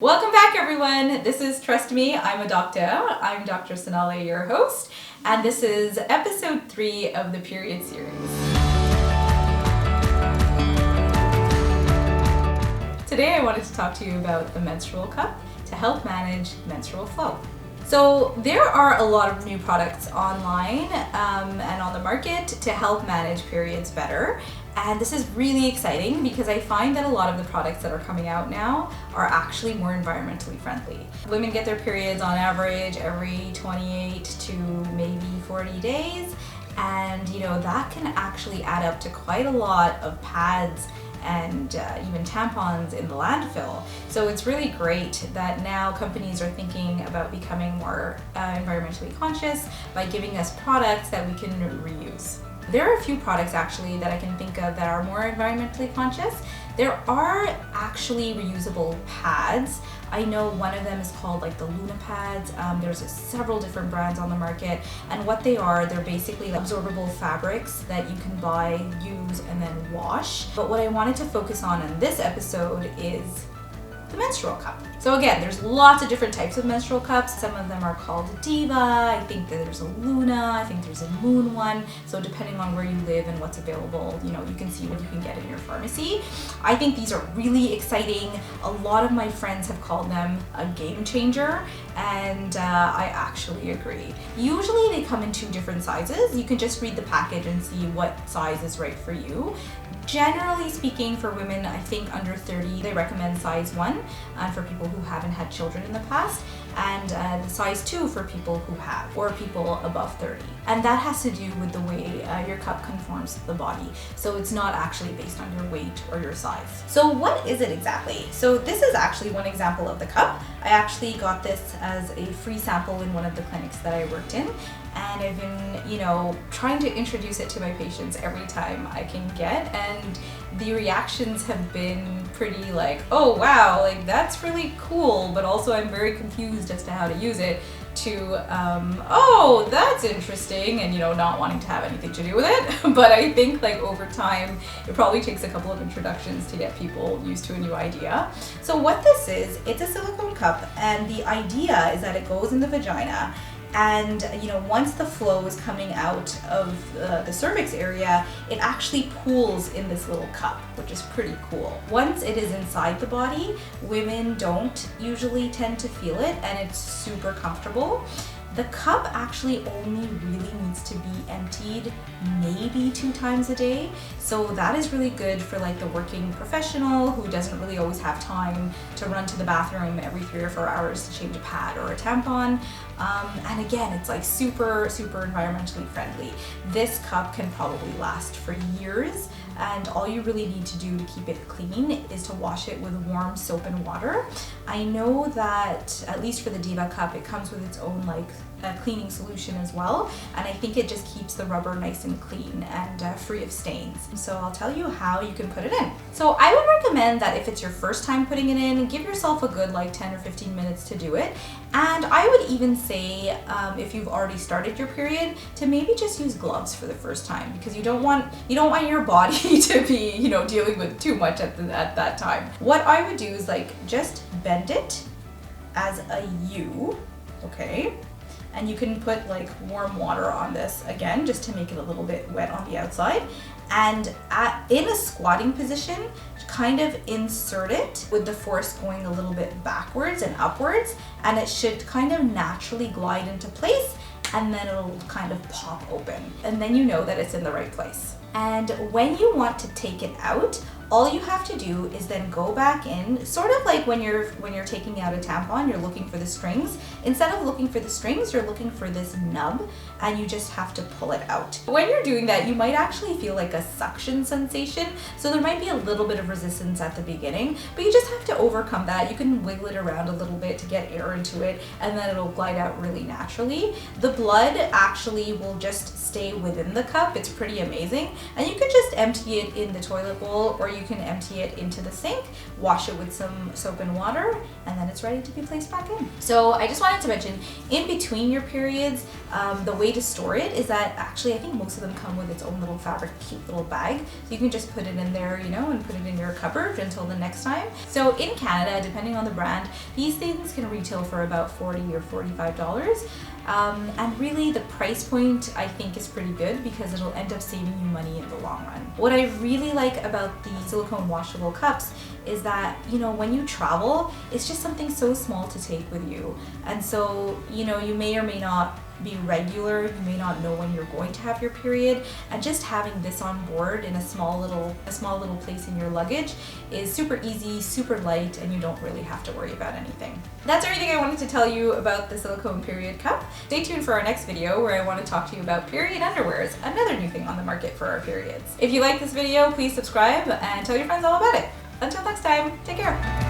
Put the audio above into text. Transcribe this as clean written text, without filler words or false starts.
Welcome back, everyone. This is Trust Me, I'm a Doctor. I'm Dr. Sonali, your host, and this is episode 3 of the period series. Today I wanted to talk to you about the menstrual cup to help manage menstrual flow. So there are a lot of new products online and on the market to help manage periods better. And this is really exciting because I find that a lot of the products that are coming out now are actually more environmentally friendly. Women get their periods on average every 28 to maybe 40 days. And that can actually add up to quite a lot of pads and even tampons in the landfill. So it's really great that now companies are thinking about becoming more environmentally conscious by giving us products that we can reuse. There are a few products actually that I can think of that are more environmentally conscious. There are actually reusable pads. I know one of them is called the Luna pads. There's several different brands on the market, and what they are, they're basically absorbable fabrics that you can buy, use, and then wash. But what I wanted to focus on in this episode is the menstrual cup. So again, there's lots of different types of menstrual cups. Some of them are called Diva. I think that there's a Luna. I think there's a Moon one. So depending on where you live and what's available, you can see what you can get in your pharmacy. I think these are really exciting. A lot of my friends have called them a game changer, and I actually agree. Usually they come in 2 different sizes. You can just read the package and see what size is right for you. Generally speaking, for women, I think under 30, they recommend size 1, and for people who haven't had children in the past, and the size 2 for people who have, or people above 30. And that has to do with the way your cup conforms to the body. So it's not actually based on your weight or your size. So what is it exactly? So this is actually one example of the cup. I actually got this as a free sample in one of the clinics that I worked in. And I've been, trying to introduce it to my patients every time I can get. And the reactions have been pretty oh wow, that's really cool, but also I'm very confused as to how to use it, to oh, that's interesting, and not wanting to have anything to do with it. But I think over time it probably takes a couple of introductions to get people used to a new idea. So what this is, it's a silicone cup, and the idea is that it goes in the vagina. And once the flow is coming out of the cervix area, it actually pools in this little cup, which is pretty cool. Once it is inside the body, women don't usually tend to feel it, and it's super comfortable. The cup actually only really needs to be emptied maybe 2 times a day. So that is really good for the working professional who doesn't really always have time to run to the bathroom every 3 or 4 hours to change a pad or a tampon. And again, it's super, super environmentally friendly. This cup can probably last for years, and all you really need to do to keep it clean is to wash it with warm soap and water. I know that, at least for the Diva cup, it comes with its own cleaning solution as well, and I think it just keeps the rubber nice and clean and free of stains. So I'll tell you how you can put it in. So I would recommend that if it's your first time putting it in, give yourself a good 10 or 15 minutes to do it. And I would even say, if you've already started your period, to maybe just use gloves for the first time, because you don't want your body to be dealing with too much at that time. What I would do is just bend it as a U, okay? And you can put warm water on this again, just to make it a little bit wet on the outside. And in a squatting position, kind of insert it with the force going a little bit backwards and upwards, and it should kind of naturally glide into place, and then it'll kind of pop open. And then you know that it's in the right place. And when you want to take it out, all you have to do is then go back in, sort of like when you're taking out a tampon, you're looking for the strings. Instead of looking for the strings, you're looking for this nub, and you just have to pull it out. When you're doing that, you might actually feel a suction sensation, so there might be a little bit of resistance at the beginning, but you just have to overcome that. You can wiggle it around a little bit to get air into it, and then it'll glide out really naturally. The blood actually will just stay within the cup. It's pretty amazing, and you can just empty it in the toilet bowl, or you you can empty it into the sink, wash it with some soap and water, and then it's ready to be placed back in. So I just wanted to mention, in between your periods, the way to store it is that actually I think most of them come with its own little fabric, cute little bag. So you can just put it in there, you know, and put it in your cupboard until the next time. So in Canada, depending on the brand, these things can retail for about $40 or $45. And really the price point I think is pretty good because it'll end up saving you money in the long run. What I really like about the silicone washable cups is that, you know, when you travel, it's just something so small to take with you. And so, you know, you may or may not be regular, you may not know when you're going to have your period, and just having this on board in a small little place in your luggage is super easy, super light, and you don't really have to worry about anything. That's everything I wanted to tell you about the silicone period cup. Stay tuned for our next video where I want to talk to you about period underwears, another new thing on the market for our periods. If you like this video, please subscribe and tell your friends all about it. Until next time, take care.